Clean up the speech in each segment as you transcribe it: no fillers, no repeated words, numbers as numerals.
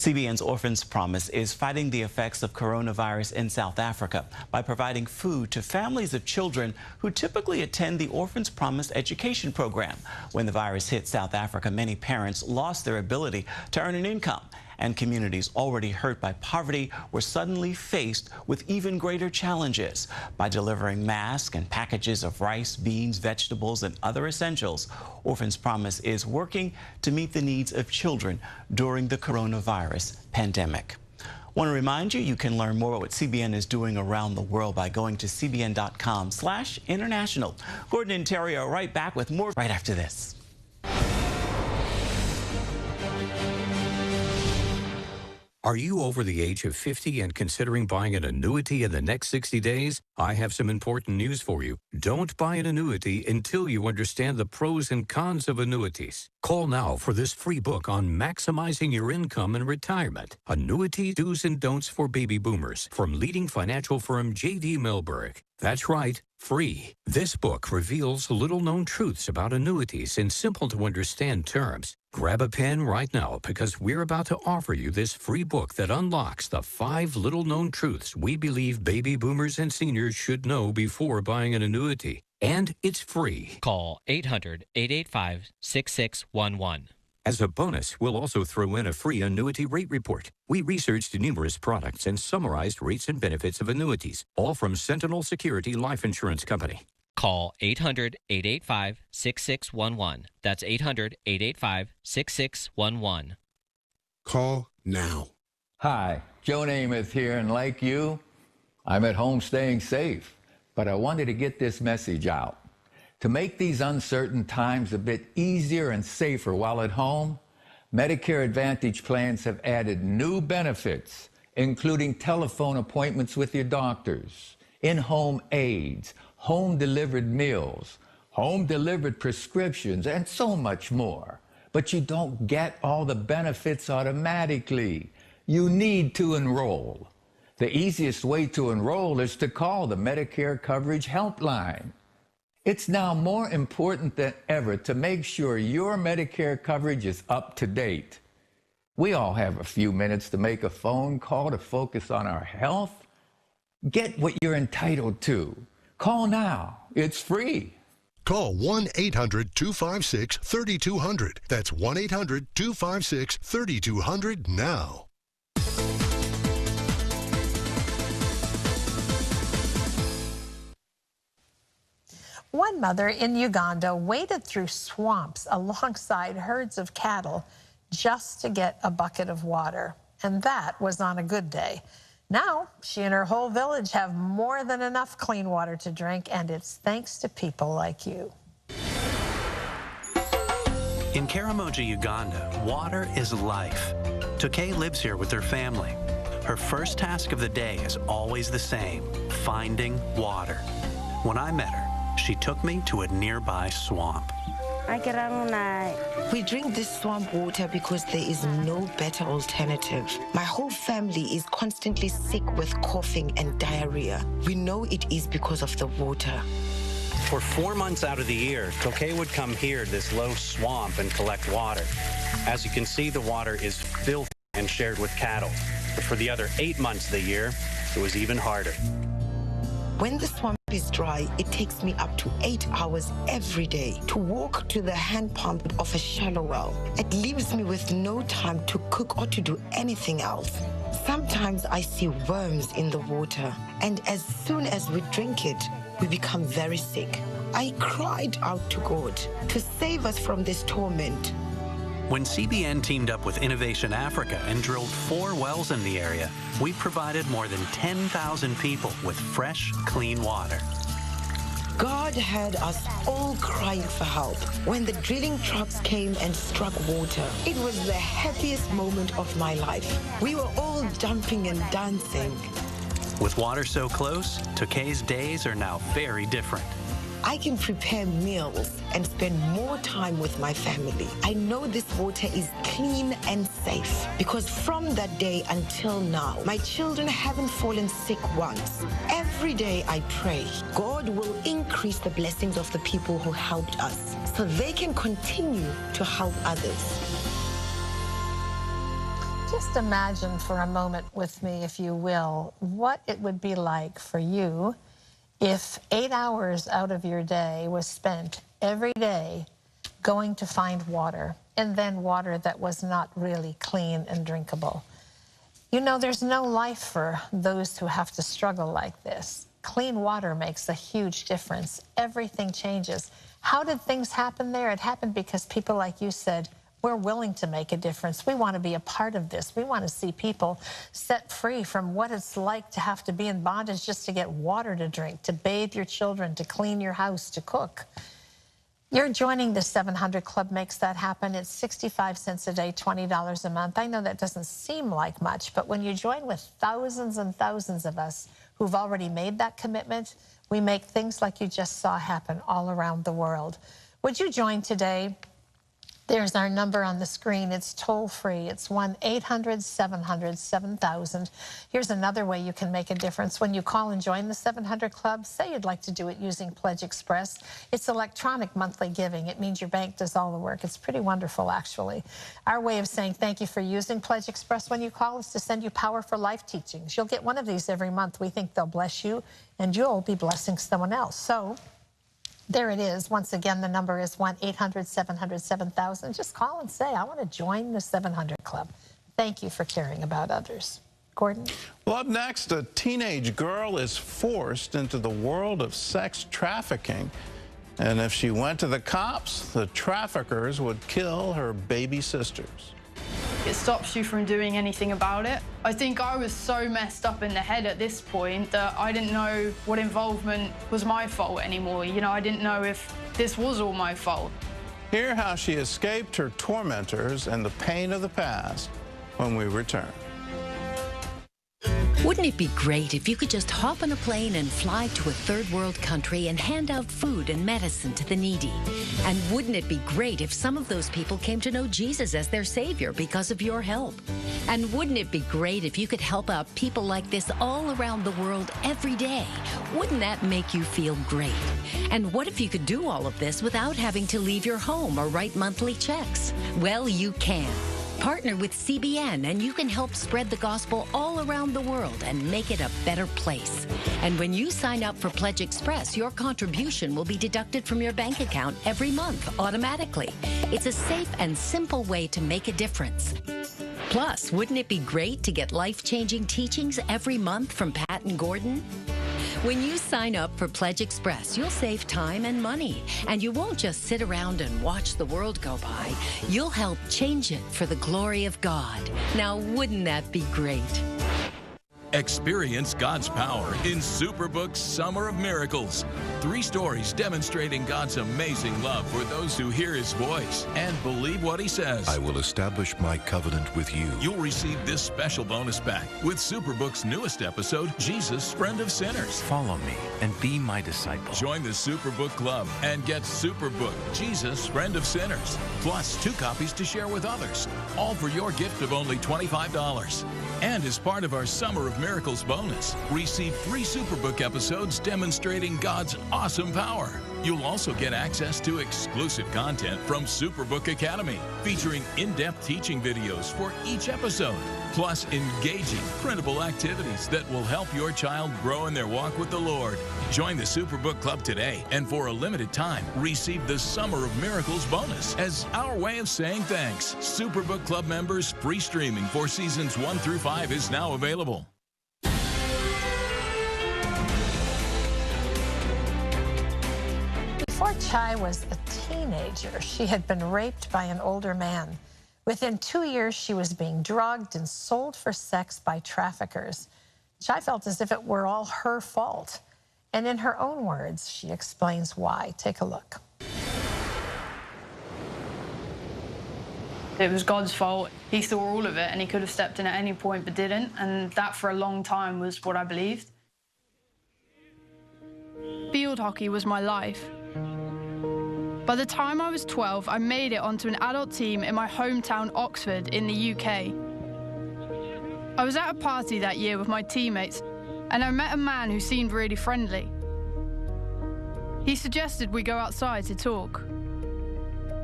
CBN's Orphans Promise is fighting the effects of coronavirus in South Africa by providing food to families of children who typically attend the Orphans Promise education program. When the virus hit South Africa, many parents lost their ability to earn an income, and communities already hurt by poverty were suddenly faced with even greater challenges. By delivering masks and packages of rice, beans, vegetables, and other essentials, Orphans Promise is working to meet the needs of children during the coronavirus pandemic. I want to remind you, you can learn more about what CBN is doing around the world by going to cbn.com/international. Gordon and Terry are right back with more right after this. Are you over the age of 50 and considering buying an annuity in the next 60 days? I have some important news for you. Don't buy an annuity until you understand the pros and cons of annuities. Call now for this free book on maximizing your income in retirement. Annuity Do's and Don'ts for Baby Boomers from leading financial firm J.D. Milberg. That's right, free. This book reveals little-known truths about annuities in simple-to-understand terms. Grab a pen right now because we're about to offer you this free book that unlocks the 5 little-known truths we believe baby boomers and seniors should know before buying an annuity. And it's free. Call 800-885-6611. As a bonus, we'll also throw in a free annuity rate report. We researched numerous products and summarized rates and benefits of annuities, all from Sentinel Security Life Insurance Company. Call 800-885-6611. That's 800-885-6611. Call now. Hi, Joe Namath here, and like you, I'm at home staying safe. But I wanted to get this message out. To make these uncertain times a bit easier and safer while at home, Medicare Advantage plans have added new benefits, including telephone appointments with your doctors, in-home aids, home-delivered meals, home-delivered prescriptions, and so much more. But you don't get all the benefits automatically. You need to enroll. The easiest way to enroll is to call the Medicare Coverage Helpline. It's now more important than ever to make sure your Medicare coverage is up to date. We all have a few minutes to make a phone call to focus on our health. Get what you're entitled to. Call now. It's free. Call 1-800-256-3200. That's 1-800-256-3200 now. One mother in Uganda waded through swamps alongside herds of cattle just to get a bucket of water. And that was on a good day. Now, she and her whole village have more than enough clean water to drink, and it's thanks to people like you. In Karamoja, Uganda, water is life. Tokay lives here with her family. Her first task of the day is always the same: finding water. When I met her, she took me to a nearby swamp. We drink this swamp water because there is no better alternative. My whole family is constantly sick with coughing and diarrhea. We know it is because of the water. For 4 months out of the year, Tokay would come here to this low swamp and collect water. As you can see, the water is filthy and shared with cattle. But for the other 8 months of the year, it was even harder. When the swamp is dry, it takes me up to 8 hours every day to walk to the hand pump of a shallow well. It leaves me with no time to cook or to do anything else. Sometimes I see worms in the water, and as soon as we drink it, we become very sick. I cried out to God to save us from this torment. When CBN teamed up with Innovation Africa and drilled 4 wells in the area, we provided more than 10,000 people with fresh, clean water. God had us all crying for help. When the drilling trucks came and struck water, it was the happiest moment of my life. We were all jumping and dancing. With water so close, Tokay's days are now very different. I can prepare meals and spend more time with my family. I know this water is clean and safe because from that day until now, my children haven't fallen sick once. Every day I pray, God will increase the blessings of the people who helped us so they can continue to help others. Just imagine for a moment with me, if you will, what it would be like for you if 8 hours out of your day was spent every day going to find water, and then water that was not really clean and drinkable. You know, there's no life for those who have to struggle like this. Clean water makes a huge difference. Everything changes. How did things happen there? It happened because people like you said, we're willing to make a difference. We want to be a part of this. We want to see people set free from what it's like to have to be in bondage just to get water to drink, to bathe your children, to clean your house, to cook. You're joining the 700 Club makes that happen. It's 65 cents a day, $20 a month. I know that doesn't seem like much, but when you join with thousands and thousands of us who've already made that commitment, we make things like you just saw happen all around the world. Would you join today? There's our number on the screen. It's toll-free. It's 1-800-700-7000. Here's another way you can make a difference. When you call and join the 700 Club, say you'd like to do it using Pledge Express. It's electronic monthly giving. It means your bank does all the work. It's pretty wonderful, actually. Our way of saying thank you for using Pledge Express when you call is to send you Power for Life teachings. You'll get one of these every month. We think they'll bless you, and you'll be blessing someone else. So there it is. Once again, the number is 1-800-700-7000. Just call and say, I want to join the 700 Club. Thank you for caring about others. Gordon? Well, up next, a teenage girl is forced into the world of sex trafficking. And if she went to the cops, the traffickers would kill her baby sisters. It stops you from doing anything about it. I think I was so messed up in the head at this point that I didn't know what involvement was my fault anymore. You know, I didn't know if this was all my fault. Hear how she escaped her tormentors and the pain of the past when we return. Wouldn't it be great if you could just hop on a plane and fly to a third world country and hand out food and medicine to the needy? And wouldn't it be great if some of those people came to know Jesus as their Savior because of your help? And wouldn't it be great if you could help out people like this all around the world every day? Wouldn't that make you feel great? And what if you could do all of this without having to leave your home or write monthly checks? Well, you can. Partner with CBN and you can help spread the gospel all around the world and make it a better place. And when you sign up for Pledge Express, your contribution will be deducted from your bank account every month automatically. It's a safe and simple way to make a difference. Plus, wouldn't it be great to get life-changing teachings every month from Pat and Gordon? When you sign up for Pledge Express, you'll save time and money, and you won't just sit around and watch the world go by. You'll help change it for the glory of God. Now, wouldn't that be great? Experience God's power in Superbook's Summer of Miracles. 3 stories demonstrating God's amazing love for those who hear His voice and believe what He says. I will establish my covenant with you. You'll receive this special bonus pack with Superbook's newest episode, Jesus, Friend of Sinners. Follow me and be my disciple. Join the Superbook Club and get Superbook, Jesus, Friend of Sinners. Plus 2 copies to share with others. All for your gift of only $25. And as part of our Summer of Miracles bonus, receive 3 Superbook episodes demonstrating God's awesome power. You'll also get access to exclusive content from Superbook Academy, featuring in-depth teaching videos for each episode, plus engaging, printable activities that will help your child grow in their walk with the Lord. Join the Superbook Club today, and for a limited time, receive the Summer of Miracles bonus as our way of saying thanks. Superbook Club members, free streaming for seasons 1 through 5 is now available. Before Chai was a teenager, she had been raped by an older man. Within 2 years, she was being drugged and sold for sex by traffickers. Chai felt as if it were all her fault. And in her own words, she explains why. Take a look. It was God's fault. He saw all of it, and He could have stepped in at any point but didn't. And that, for a long time, was what I believed. Field hockey was my life. By the time I was 12, I made it onto an adult team in my hometown, Oxford, in the UK. I was at a party that year with my teammates, and I met a man who seemed really friendly. He suggested we go outside to talk.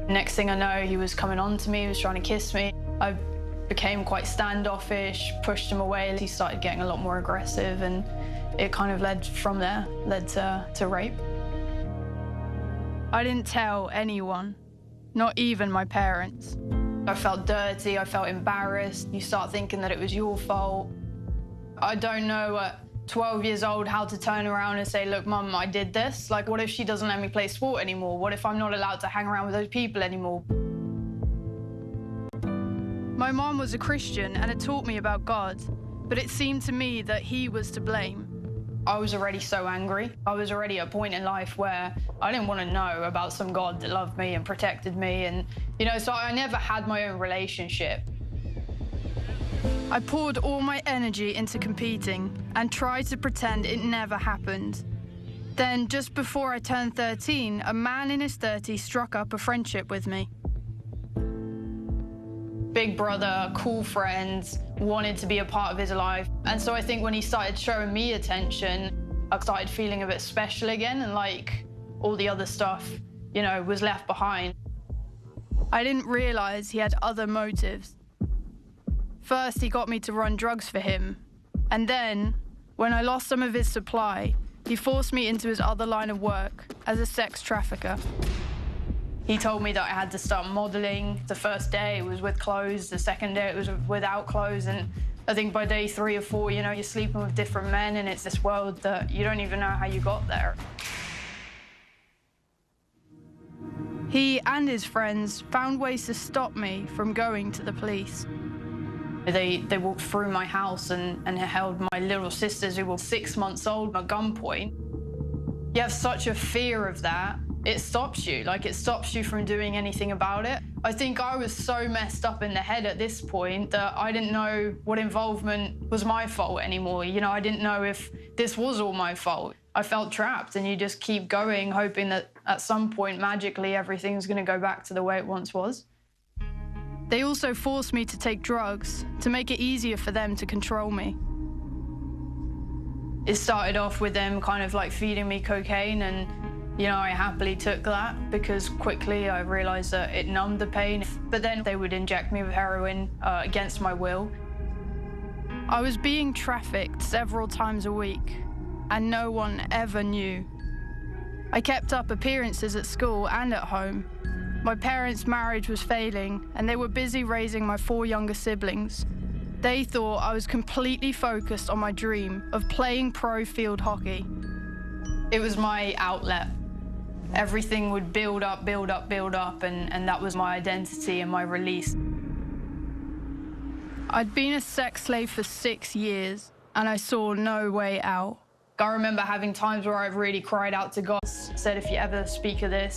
Next thing I know, he was coming on to me, he was trying to kiss me. I became quite standoffish, pushed him away. He started getting a lot more aggressive, and it kind of led to rape. I didn't tell anyone, not even my parents. I felt dirty, I felt embarrassed. You start thinking that it was your fault. I don't know at 12 years old how to turn around and say, look, Mum, I did this. Like, what if she doesn't let me play sport anymore? What if I'm not allowed to hang around with those people anymore? My mom was a Christian and had taught me about God, but it seemed to me that he was to blame. I was already so angry. I was already at a point in life where I didn't want to know about some God that loved me and protected me. And, you know, so I never had my own relationship. I poured all my energy into competing and tried to pretend it never happened. Then, just before I turned 13, a man in his 30s struck up a friendship with me. Big brother, cool friends, wanted to be a part of his life. And so I think when he started showing me attention, I started feeling a bit special again, and like all the other stuff, you know, was left behind. I didn't realize he had other motives. First, he got me to run drugs for him. And then, when I lost some of his supply, he forced me into his other line of work as a sex trafficker. He told me that I had to start modeling. The first day it was with clothes, the second day it was without clothes, and I think by day 3 or 4, you know, you're sleeping with different men, and it's this world that you don't even know how you got there. He and his friends found ways to stop me from going to the police. They walked through my house and held my little sisters, who were 6 months old, at gunpoint. You have such a fear of that. It stops you, like it stops you from doing anything about it. I think I was so messed up in the head at this point that I didn't know what involvement was my fault anymore. You know, I didn't know if this was all my fault. I felt trapped, and you just keep going, hoping that at some point, magically, everything's gonna go back to the way it once was. They also forced me to take drugs to make it easier for them to control me. It started off with them kind of like feeding me cocaine, and you know, I happily took that because quickly I realized that it numbed the pain. But then they would inject me with heroin against my will. I was being trafficked several times a week, and no one ever knew. I kept up appearances at school and at home. My parents' marriage was failing, and they were busy raising my 4 younger siblings. They thought I was completely focused on my dream of playing pro field hockey. It was my outlet. Everything would build up, build up, build up, and that was my identity and my release. I'd been a sex slave for 6 years, and I saw no way out. I remember having times where I really cried out to God, said, if you ever speak of this,